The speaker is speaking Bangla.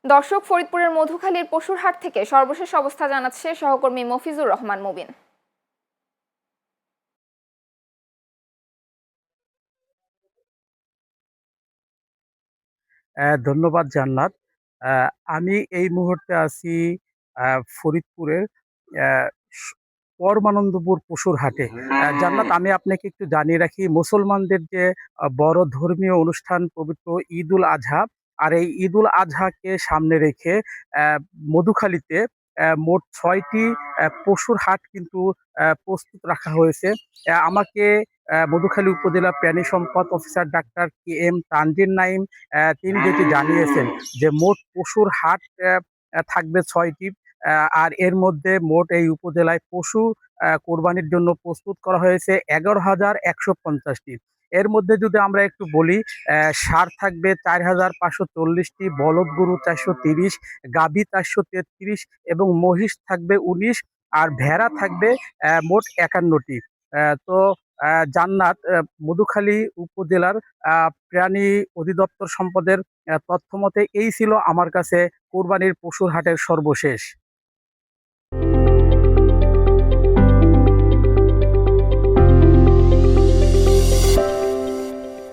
দর্শক, ফরিদপুরের মধুখালীর পশুর হাট থেকে সর্বশেষ অবস্থা জানাচ্ছে সহকর্মী মফিজুর রহমান মুবিন। ধন্যবাদ জান্নাত। আ আমি এই মুহূর্তে আছি ফরিদপুরের অ্যা স পরমানন্দপুর পশুর হাটে। জান্নাত, আমি আপনাকে একটু জানিয়ে রাখি, মুসলমানদের যে বড় ধর্মীয় অনুষ্ঠান পবিত্র ঈদুল আজহা, আর এই ঈদুল আজহাকে সামনে রেখে মধুখালীতে মোট ৬ টি পশুর হাট কিন্তু প্রস্তুত রাখা হয়েছে। আমাকে মধুখালী উপজেলা প্রাণী সম্পদ officer doctor K M Tanzir Naim তিনি যেটি জানিয়েছেন যে মোট পশুর হাট থাকবে ৬টি। আর এর মধ্যে মোট এই উপজেলায় পশু কোরবানির জন্য প্রস্তুত করা হয়েছে ১১,১৫০টি। এর মধ্যে যদি আমরা একটু বলি, ষাঁড় থাকবে ৪,৫৪০টি, বলদ গরু ৪৩০, গাভী ৪৩৩ এবং মহিষ থাকবে ১৯, আর ভেড়া থাকবে মোট ৫১টি। তো জান্নাত, মধুখালী উপজেলার প্রাণী অধিদপ্তর সম্পদের তথ্য মতে এই ছিল আমার কাছে কোরবানির পশুর হাটের সর্বশেষ।